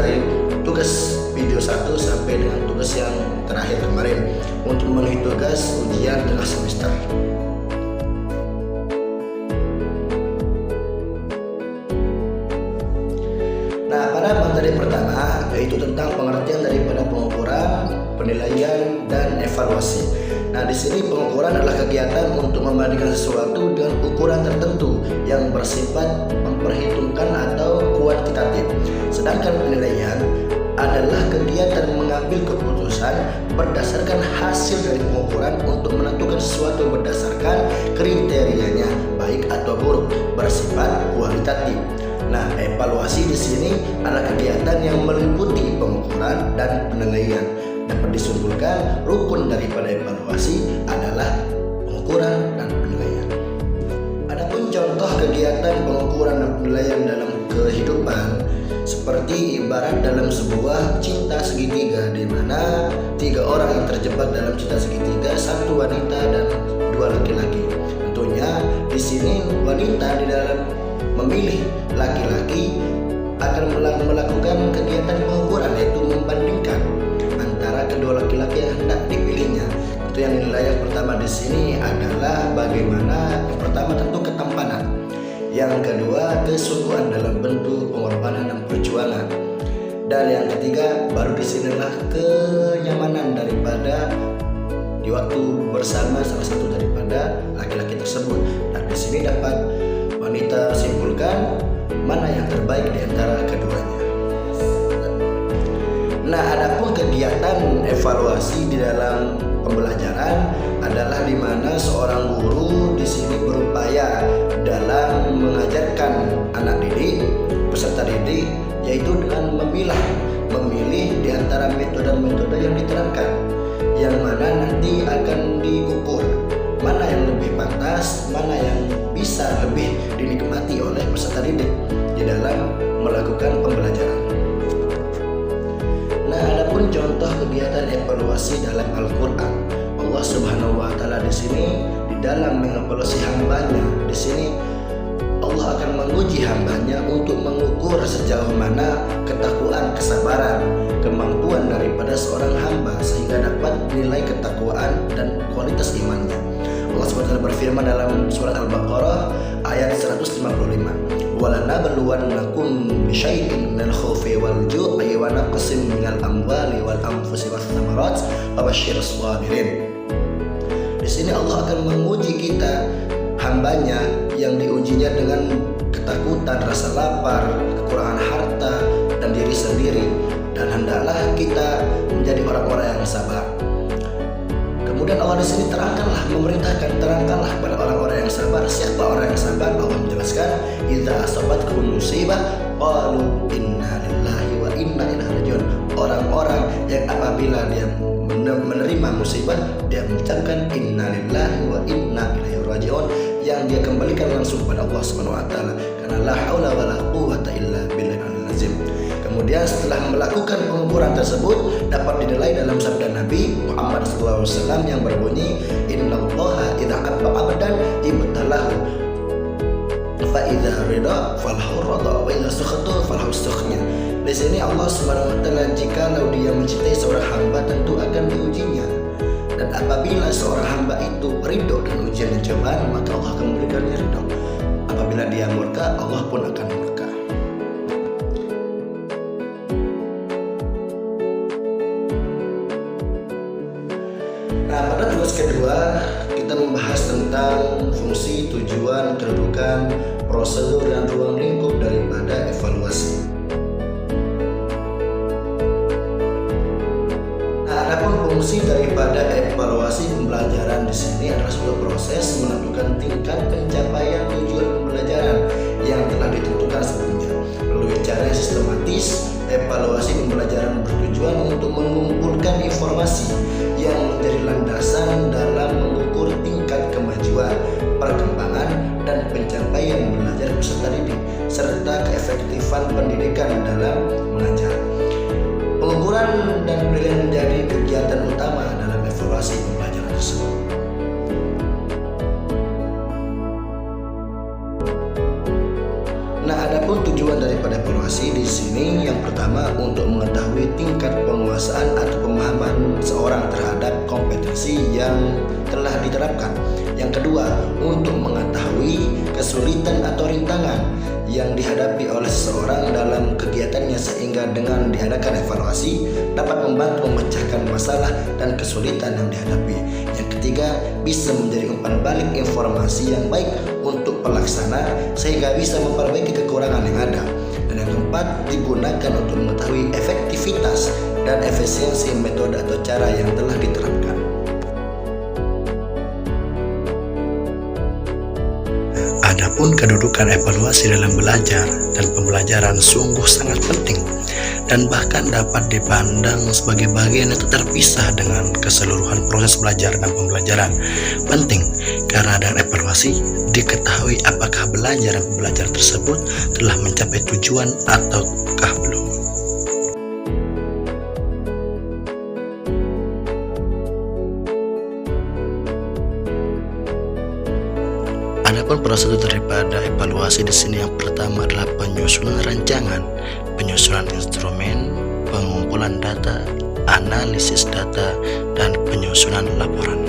dari tugas video 1 sampai dengan tugas yang terakhir kemarin untuk memenuhi tugas ujian tengah semester. Nah, pada materi pertama yaitu tentang pengertian daripada pengukuran, penilaian, dan evaluasi. Nah, di sini pengukuran adalah kegiatan untuk membandingkan sesuatu dengan ukuran tertentu yang bersifat memperhitungkan atau kuantitatif. Sedangkan penilaian adalah kegiatan mengambil keputusan berdasarkan hasil dari pengukuran untuk menentukan sesuatu berdasarkan kriterianya baik atau buruk, bersifat kualitatif. Nah, evaluasi di sini adalah kegiatan yang meliputi pengukuran dan penilaian. Dapat disimpulkan rukun daripada evaluasi adalah pengukuran dan penilaian. Adapun contoh kegiatan pengukuran dan penilaian dalam kehidupan seperti ibarat dalam sebuah cinta segitiga, di mana 3 orang yang terjebak dalam cinta segitiga, 1 wanita dan 2 laki-laki. Tentunya di sini wanita di dalam memilih laki-laki akan melakukan kegiatan pengukuran, yaitu membandingkan antara kedua laki-laki yang hendak dipilihnya. Itu yang dinilai yang pertama di sini adalah bagaimana, yang pertama tentu ketampanan, yang kedua kesungguhan dalam bentuk pengorbanan dan perjuangan, dan yang ketiga baru di sinilah kenyamanan daripada di waktu bersama salah satu daripada laki-laki tersebut. Dan di sini dapat wanita simpulkan mana yang terbaik di antara keduanya. Nah, adapun kegiatan evaluasi di dalam pembelajaran adalah di mana seorang guru di sini berupaya dalam mengajarkan anak didik, peserta didik, yaitu dengan memilih di antara metode-metode yang diterapkan, yang mana nanti akan diukur mana yang lebih pantas, mana yang bisa lebih dinikmati oleh peserta didik di dalam melakukan pembelajaran. Nah, adapun contoh kegiatan evaluasi dalam Al-Qur'an, Allah Subhanahu wa taala di sini di dalam mengevaluasi hambanya, di sini Allah akan menguji hambanya untuk mengukur sejauh mana ketakwaan, kesabaran, kemampuan daripada seorang hamba sehingga dapat nilai ketakwaan dan kualitas imannya. Allah SWT berfirman dalam surat Al-Baqarah ayat 155, وَلَنَبْلُوَنَّكُمْ بِشَيْءٍ مِنَ الْخَوْفِ وَالْجُوعِ وَنَقْصٍ مِنَ الْأَمْوَالِ وَالْأَنْفُسِ وَالثَّمَرَاتِ وَبَشِّرِ الصَّابِرِينَ. Di sini Allah akan menguji kita, hambanya yang diujinya dengan ketakutan, rasa lapar, kekurangan harta dan diri sendiri, dan hendaklah kita menjadi orang-orang yang sabar. Kemudian Allah di sini terangkanlah kepada orang-orang yang sabar. Siapa orang yang sabar? Allah menjelaskan, idza asabatkum musibah qalu inna lillahi wa inna ilaihi rajiun. Orang-orang yang apabila dia menerima musibah, dia mengucapkan inna lillahi wa inna ilaihi rajiun, yang dia kembalikan langsung kepada Allah Subhanahu wa taala, karena la haula wala quwwata illa billahil azim. Kemudian setelah melakukan pengukuran tersebut dapat dinilai dalam sabda Nabi Muhammad SAW yang berbunyi, innallaha idza abba abdan ibtalahu fa idza rida falahu rida wa idza sukhata falahu sukhnya. Di sini Allah Subhanahu wa taala jikalau dia mencintai seorang hamba tentu akan diujinya, dan apabila seorang hamba itu ridho dengan ujian dan cobaan maka Allah akan memberikannya ridho. Apabila dia murka, Allah pun akan murka. Nah, pada tugas kedua kita membahas tentang fungsi, tujuan, kedudukan, prosedur, dan ruang lingkup daripada evaluasi. Nah, adapun fungsi daripada evaluasi pembelajaran di sini adalah sebuah proses menentukan tingkat pencapaian tujuan pembelajaran yang telah ditentukan sebelumnya. Melalui cara yang sistematis, evaluasi pembelajaran bertujuan untuk mengumpulkan informasi yang menjadi landasan dalam mengukur tingkat kemajuan, perkembangan, dan pencapaian belajar peserta didik serta keefektifan pendidikan dalam mengajar. Pengukuran dan penilaian menjadi kegiatan utama dalam evaluasi pembelajaran tersebut. Nah, adapun tujuan dari daripada evaluasi di sini yang pertama untuk mengetahui tingkat penguasaan atau pemahaman seorang terhadap kompetensi yang telah diterapkan. Yang kedua, untuk mengetahui kesulitan atau rintangan yang dihadapi oleh seseorang dalam kegiatannya sehingga dengan diadakan evaluasi dapat membantu memecahkan masalah dan kesulitan yang dihadapi. Yang ketiga, bisa menjadi umpan balik informasi yang baik untuk pelaksana sehingga bisa memperbaiki kekurangan yang ada. Dan yang keempat, digunakan untuk mengetahui efektivitas dan efisiensi metode atau cara yang telah diterapkan. Adapun kedudukan evaluasi dalam belajar dan pembelajaran sungguh sangat penting dan bahkan dapat dipandang sebagai bagian yang terpisah dengan keseluruhan proses belajar dan pembelajaran. Penting karena dengan evaluasi diketahui apakah belajar dan pembelajaran tersebut telah mencapai tujuan ataukah belum. Adapun prosedur daripada evaluasi di sini yang pertama adalah penyusunan rancangan, penyusunan instrumen, pengumpulan data, analisis data, dan penyusunan laporan.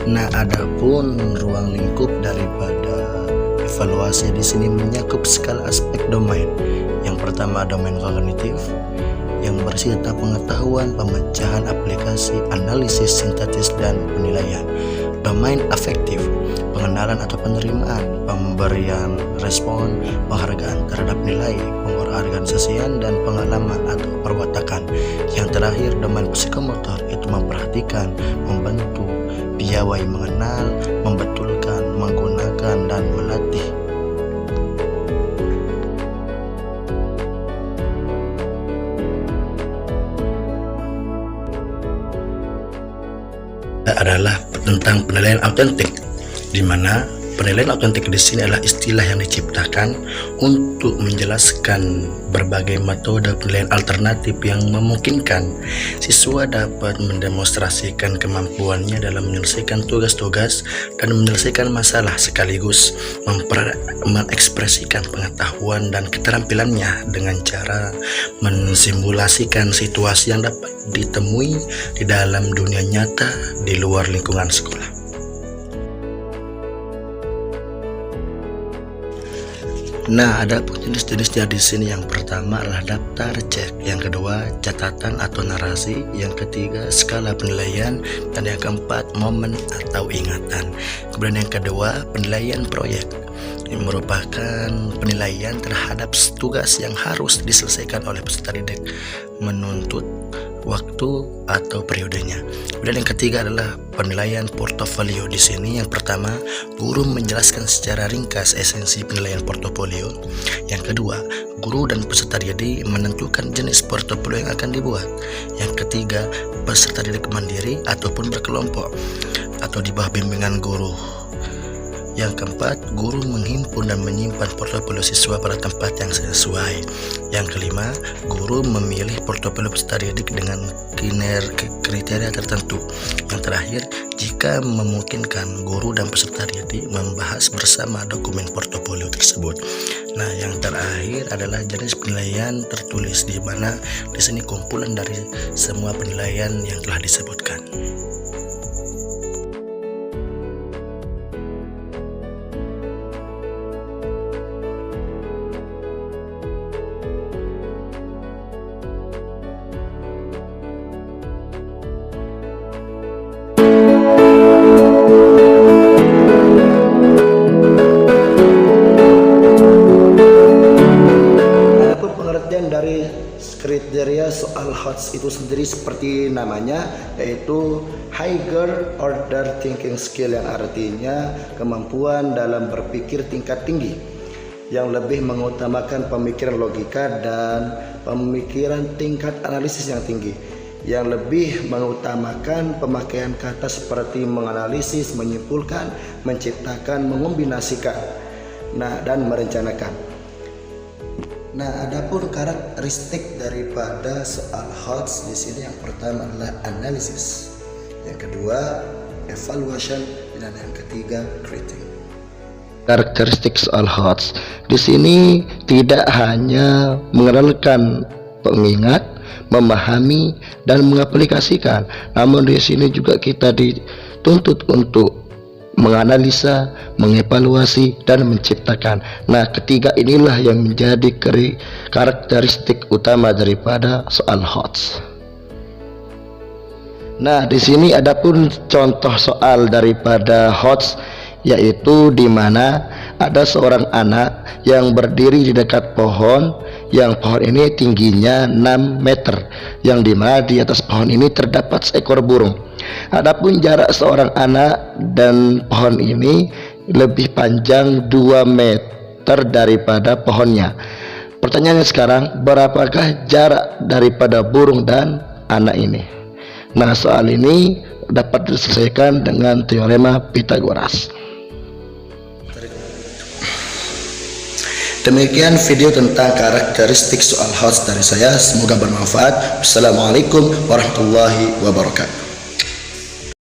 Nah, adapun ruang lingkup daripada evaluasi di sini menyakup segala aspek domain. Yang pertama domain kognitif yang bersih tentang pengetahuan, pemecahan aplikasi, analisis, sintetis, dan penilaian. Domain afektif, pengenalan atau penerimaan, pemberian respon, penghargaan terhadap nilai, pengorganisasian, dan pengalaman atau perwatakan. Yang terakhir domain psikomotor, itu memperhatikan, membantu, piawai mengenal, membetulkan, menggunakan, dan melatih. Adalah tentang penilaian autentik, di mana penilaian autentik di sini adalah istilah yang diciptakan untuk menjelaskan berbagai metode penilaian alternatif yang memungkinkan siswa dapat mendemonstrasikan kemampuannya dalam menyelesaikan tugas-tugas dan menyelesaikan masalah sekaligus mengekspresikan pengetahuan dan keterampilannya dengan cara mensimulasikan situasi yang dapat ditemui di dalam dunia nyata di luar lingkungan sekolah. Nah, ada jenis-jenisnya di sini. Yang pertama adalah daftar cek, yang kedua catatan atau narasi, yang ketiga skala penilaian, dan yang keempat momen atau ingatan. Kemudian yang kedua penilaian proyek, yang merupakan penilaian terhadap tugas yang harus diselesaikan oleh peserta didik menuntut waktu atau periodenya. Kemudian yang ketiga adalah penilaian portofolio. Di sini yang pertama, guru menjelaskan secara ringkas esensi penilaian portofolio. Yang kedua, guru dan peserta didik menentukan jenis portofolio yang akan dibuat. Yang ketiga, peserta didik mandiri ataupun berkelompok atau di bawah bimbingan guru. Yang keempat, guru menghimpun dan menyimpan portofolio siswa pada tempat yang sesuai. Yang kelima, guru memilih portofolio peserta didik dengan kriteria tertentu. Yang terakhir, jika memungkinkan, guru dan peserta didik membahas bersama dokumen portofolio tersebut. Nah, yang terakhir adalah jenis penilaian tertulis, di mana di sini kumpulan dari semua penilaian yang telah disebutkan. Dari kriteria soal HOTS itu sendiri seperti namanya, yaitu higher order thinking skill, yang artinya kemampuan dalam berpikir tingkat tinggi yang lebih mengutamakan pemikiran logika dan pemikiran tingkat analisis yang tinggi. yang lebih mengutamakan pemakaian kata seperti menganalisis, menyimpulkan, menciptakan, mengombinasikan, dan merencanakan. Nah, adapun karakteristik daripada soal HOTS di sini yang pertama adalah analisis, yang kedua evaluation, dan yang ketiga critic. Karakteristik soal HOTS di sini tidak hanya mengenalkan pengingat, memahami dan mengaplikasikan, namun di sini juga kita dituntut untuk menganalisa, mengevaluasi dan menciptakan. Nah, ketiga inilah yang menjadi karakteristik utama daripada soal HOTS. Nah, di sini adapun contoh soal daripada HOTS, yaitu di mana ada seorang anak yang berdiri di dekat pohon, yang pohon ini tingginya 6 meter, yang dimana di atas pohon ini terdapat seekor burung. Adapun jarak seorang anak dan pohon ini lebih panjang 2 meter daripada pohonnya. Pertanyaannya sekarang, berapakah jarak daripada burung dan anak ini? Nah, soal ini dapat diselesaikan dengan teorema Pythagoras. Demikian video tentang karakteristik soal HOTS dari saya, semoga bermanfaat. Wassalamualaikum warahmatullahi wabarakatuh.